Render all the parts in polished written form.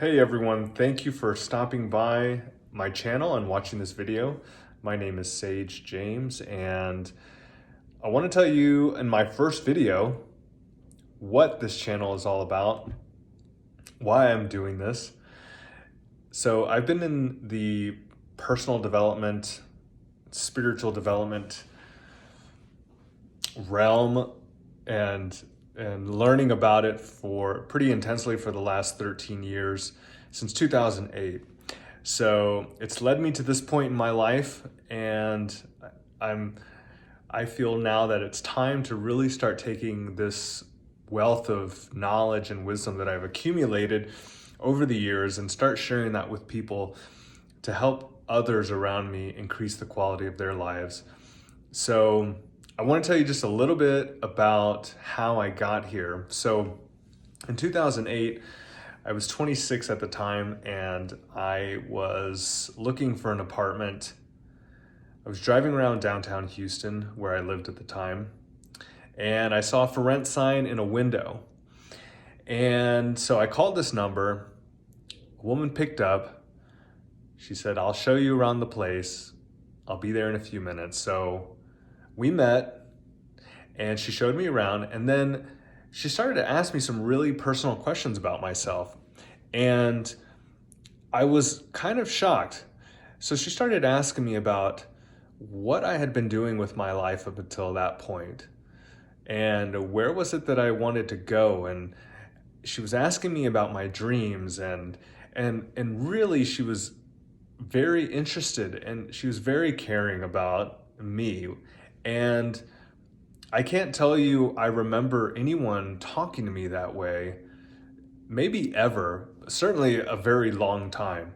Hey everyone, thank you for stopping by my channel and watching this video. My name is Sage James, and I want to tell you in my first video what this channel is all about, why I'm doing this. So I've been in the personal development, spiritual development realm and learning about it for pretty intensely for the last 13 years, since 2008. So it's led me to this point in my life, and I feel now that it's time to really start taking this wealth of knowledge and wisdom that I've accumulated over the years and start sharing that with people to help others around me increase the quality of their lives. So I want to tell you just a little bit about how I got here. So in 2008, I was 26 at the time, and I was looking for an apartment. I was driving around downtown Houston, where I lived at the time, and I saw a for rent sign in a window. And so I called this number. A woman picked up. She said, "I'll show you around the place. I'll be there in a few minutes." So we met, and she showed me around, and then she started to ask me some really personal questions about myself. And I was kind of shocked. So she started asking me about what I had been doing with my life up until that point, and where was it that I wanted to go. And she was asking me about my dreams, and really she was very interested, and she was very caring about me. And I can't tell you I remember anyone talking to me that way, maybe ever, certainly a very long time.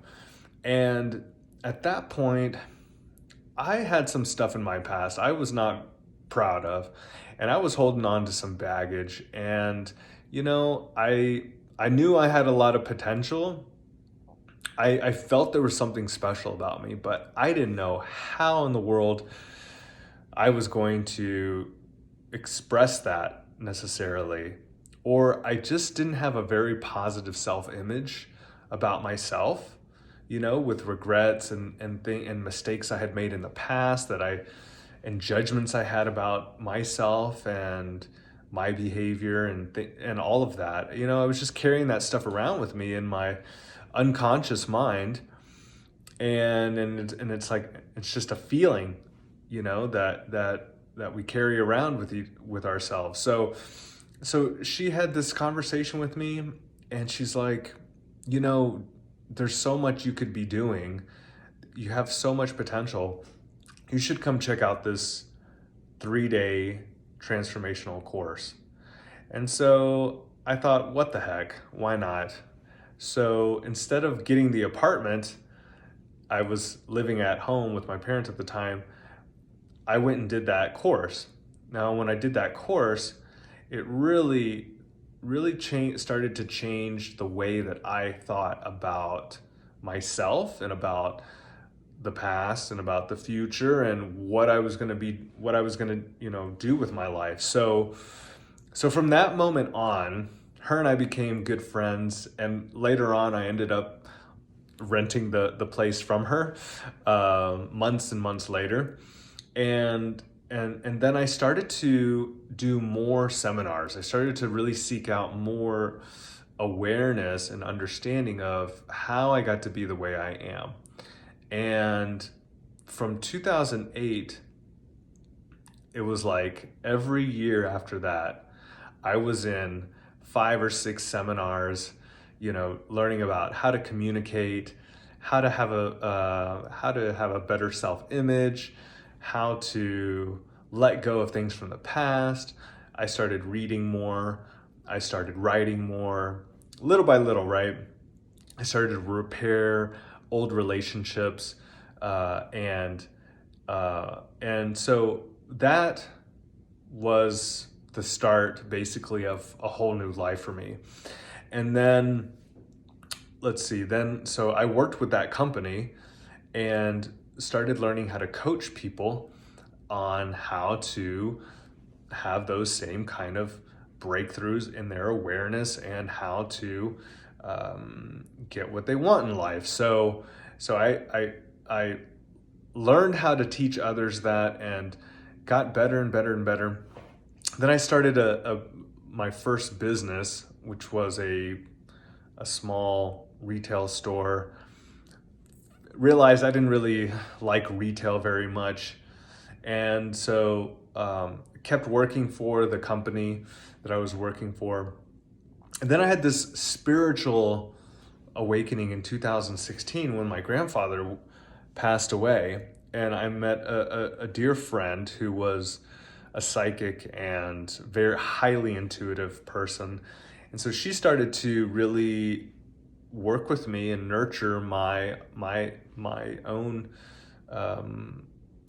And at that point, I had some stuff in my past I was not proud of, and I was holding on to some baggage. And I knew I had a lot of potential. I felt there was something special about me, but I didn't know how in the world I was going to express that necessarily, or I just didn't have a very positive self-image about myself, with regrets and mistakes I had made in the past and judgments I had about myself and my behavior and all of that. I was just carrying that stuff around with me in my unconscious mind, and it's like it's just a feeling, that we carry around with ourselves. So she had this conversation with me, and she's like, there's so much you could be doing. You have so much potential. You should come check out this 3-day transformational course. And so I thought, what the heck? Why not? So instead of getting the apartment, I was living at home with my parents at the time. I went and did that course. Now, when I did that course, it really started to change the way that I thought about myself and about the past and about the future and what I was going to do with my life. So from that moment on, her and I became good friends, and later on I ended up renting the place from her months and months later. And then I started to do more seminars. I started to really seek out more awareness and understanding of how I got to be the way I am. And from 2008, it was like every year after that, I was in 5 or 6 seminars, learning about how to communicate, how to have a better self-image, how to let go of things from the past. I started reading more. I started writing more, little by little, right? I started to repair old relationships, and so that was the start, basically, of a whole new life for me. And then, so I worked with that company and started learning how to coach people on how to have those same kind of breakthroughs in their awareness, and how to get what they want in life. So I learned how to teach others that and got better and better and better. Then I started my first business, which was a small retail store. Realized I didn't really like retail very much, and so kept working for the company that I was working for. And then I had this spiritual awakening in 2016 when my grandfather passed away, and I met a dear friend who was a psychic and very highly intuitive person. And so she started to really work with me and nurture my own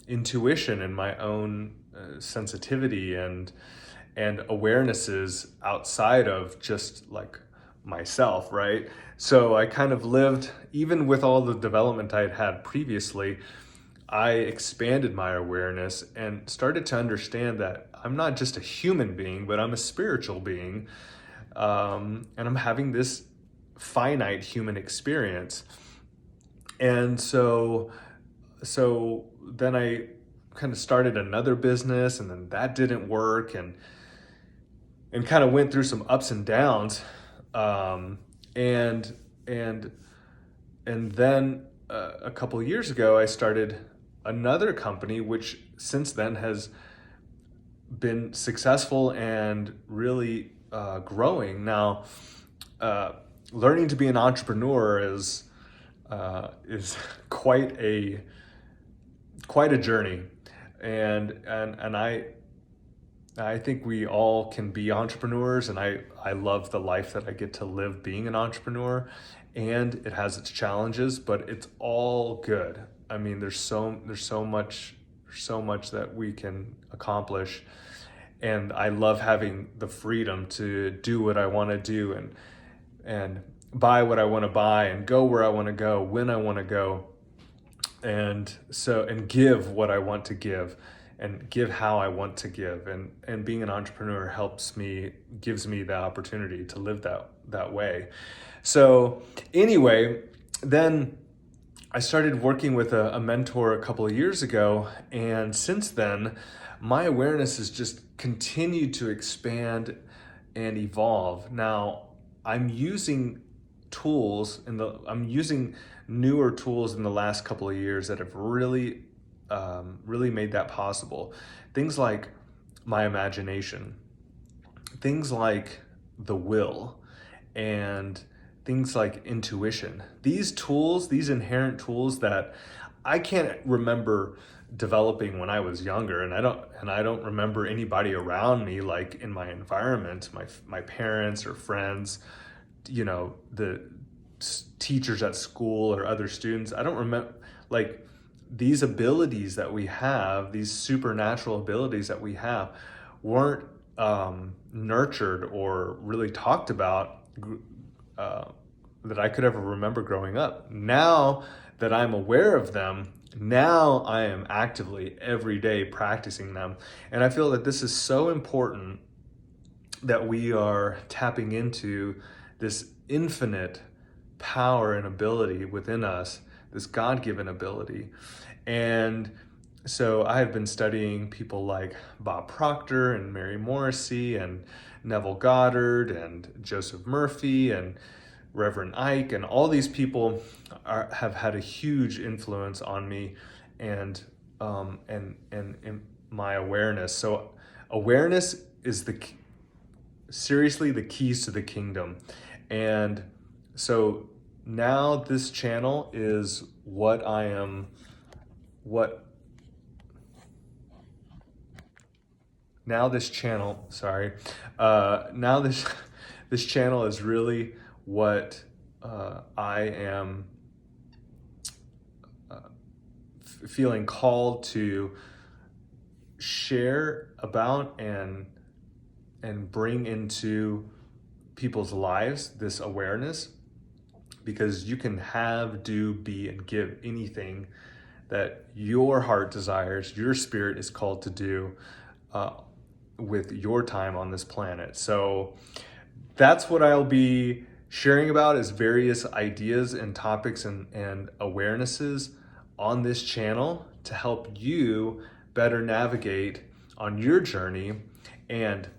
intuition and my own sensitivity and awarenesses outside of just like myself, right? So I kind of lived, even with all the development I had had previously, I expanded my awareness and started to understand that I'm not just a human being, but I'm a spiritual being. And I'm having this finite human experience. And so then I kind of started another business, and then that didn't work, and kind of went through some ups and downs. And then a couple of years ago, I started another company, which since then has been successful and really growing. Now, learning to be an entrepreneur is quite a journey, and I think we all can be entrepreneurs, and I love the life that I get to live being an entrepreneur, and it has its challenges, but it's all good. I mean, there's so much that we can accomplish, and I love having the freedom to do what I want to do and buy what I want to buy and go where I want to go when I want to go, and give what I want to give and give how I want to give, and being an entrepreneur gives me the opportunity to live that way. So anyway, then I started working with a mentor a couple of years ago, and since then my awareness has just continued to expand and evolve. Now I'm using newer tools in the last couple of years that have really made that possible. Things like my imagination, things like the will, and things like intuition. These tools, these inherent tools that I can't remember developing when I was younger, and I don't remember anybody around me, like in my environment, my parents or friends, the teachers at school or other students. I don't remember, like, these abilities that we have, these supernatural abilities that we have, weren't nurtured or really talked about that I could ever remember growing up. Now that I'm aware of them, now I am actively every day practicing them. And I feel that this is so important, that we are tapping into this infinite power and ability within us, this God-given ability. And so I have been studying people like Bob Proctor and Mary Morrissey and Neville Goddard and Joseph Murphy and Reverend Ike, and all these people have had a huge influence on me and my awareness. So awareness is seriously the keys to the kingdom. And so now this channel is this channel is really what I am feeling called to share about and bring into people's lives, this awareness, because you can have, do, be, and give anything that your heart desires, your spirit is called to do with your time on this planet. So that's what I'll be sharing about is various ideas and topics and awarenesses on this channel to help you better navigate on your journey and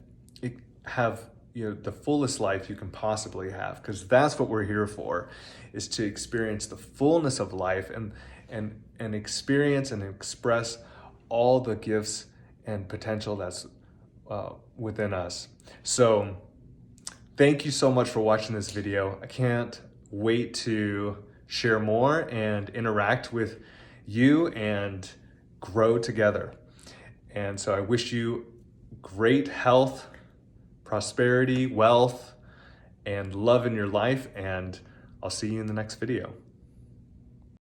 have the fullest life you can possibly have, because that's what we're here for, is to experience the fullness of life and experience and express all the gifts and potential that's within us. So thank you so much for watching this video. I can't wait to share more and interact with you and grow together. And so I wish you great health, prosperity, wealth, and love in your life, and I'll see you in the next video.